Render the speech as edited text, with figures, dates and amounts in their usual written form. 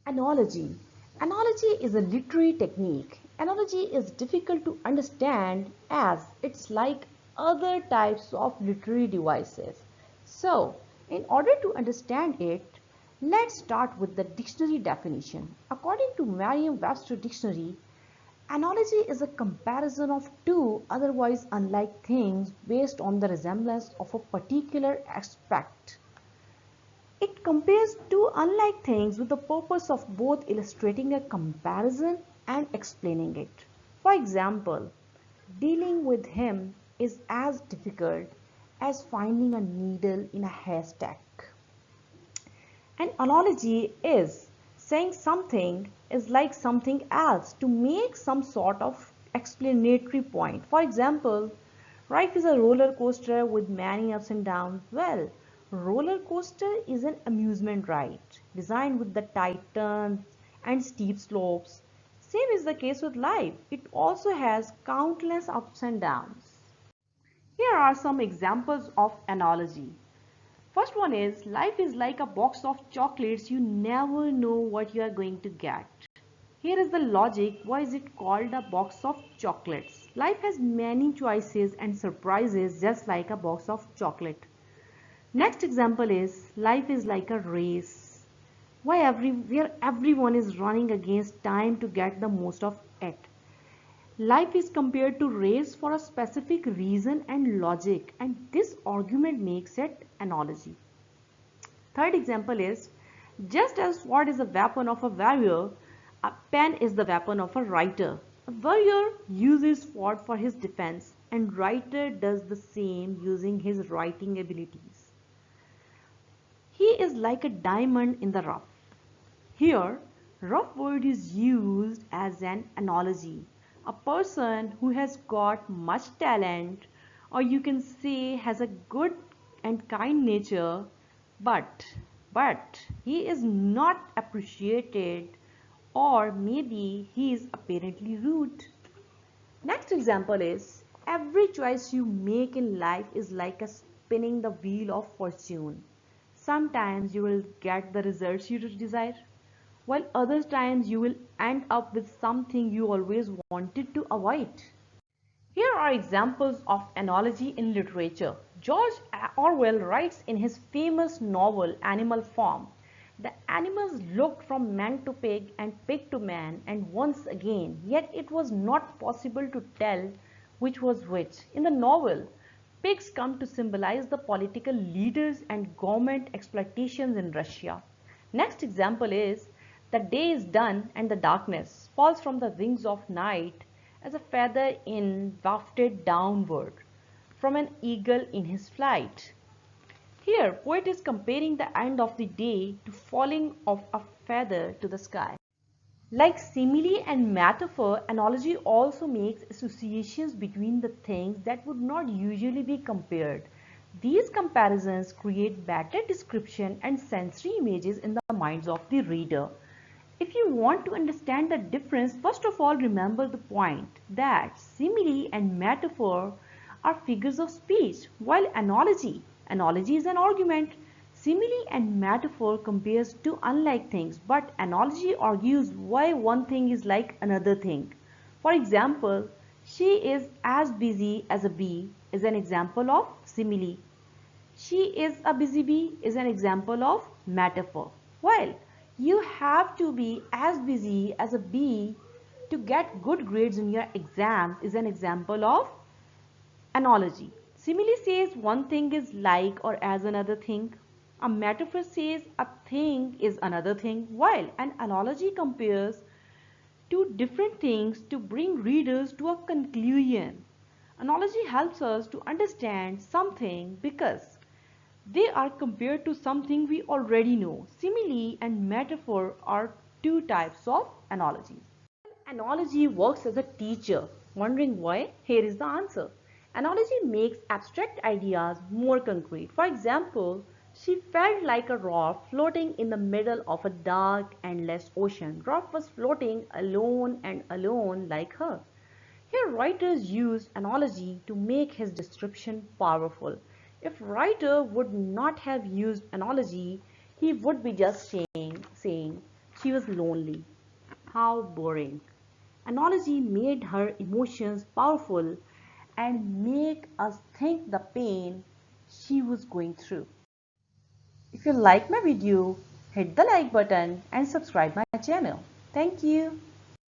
Analogy. Analogy is a literary technique. Analogy is difficult to understand as it's like other types of literary devices. So, in order to understand it, let's start with the dictionary definition. According to Merriam-Webster dictionary, analogy is a comparison of two otherwise unlike things based on the resemblance of a particular aspect. It compares two unlike things with the purpose of both illustrating a comparison and explaining it. For example, dealing with him is as difficult as finding a needle in a haystack. An analogy is saying something is like something else to make some sort of explanatory point. For example, life is a roller coaster with many ups and downs. Well, roller coaster is an amusement ride designed with the tight turns and steep slopes. Same is the case with life. It also has countless ups and downs. Here are some examples of analogy. First one is life is like a box of chocolates, you never know what you are going to get. Here is the logic, why is it called a box of chocolates? Life has many choices and surprises just like a box of chocolate. Next example is life is like a race. Where everyone is running against time to get the most of it. Life is compared to race for a specific reason and logic, and this argument makes it analogy. Third example is just as sword is a weapon of a warrior, a pen is the weapon of a writer. A warrior uses sword for his defense, and writer does the same using his writing abilities. He is like a diamond in the rough. Here, rough word is used as an analogy. A person who has got much talent, or you can say has a good and kind nature, but he is not appreciated, or maybe he is apparently rude. Next example is every choice you make in life is like a spinning the wheel of fortune. Sometimes you will get the results you desire, while other times you will end up with something you always wanted to avoid. Here are examples of analogy in literature. George Orwell writes in his famous novel Animal Farm. The animals looked from man to pig and pig to man and once again, yet it was not possible to tell which was which. In the novel, pigs come to symbolize the political leaders and government exploitations in Russia. Next example is the day is done and the darkness falls from the wings of night as a feather in wafted downward from an eagle in his flight. Here, poet is comparing the end of the day to falling of a feather to the sky. Like simile and metaphor, analogy also makes associations between the things that would not usually be compared. These comparisons create better description and sensory images in the minds of the reader. If you want to understand the difference, first of all remember the point that simile and metaphor are figures of speech, while analogy is an argument. Simile and metaphor compares two unlike things, but analogy argues why one thing is like another thing. For example, she is as busy as a bee is an example of simile. She is a busy bee is an example of metaphor. While you have to be as busy as a bee to get good grades in your exams is an example of analogy. Simile says one thing is like or as another thing. A metaphor says a thing is another thing, while an analogy compares two different things to bring readers to a conclusion. Analogy helps us to understand something because they are compared to something we already know. Simile and metaphor are two types of analogies. Analogy works as a teacher. Wondering why? Here is the answer. Analogy makes abstract ideas more concrete. For example, she felt like a rock floating in the middle of a dark, endless ocean. Rock was floating alone and alone like her. Here writers used analogy to make his description powerful. If writer would not have used analogy, he would be just saying She was lonely. How boring. Analogy made her emotions powerful and make us think the pain she was going through. If you like my video, hit the like button and subscribe my channel. Thank you.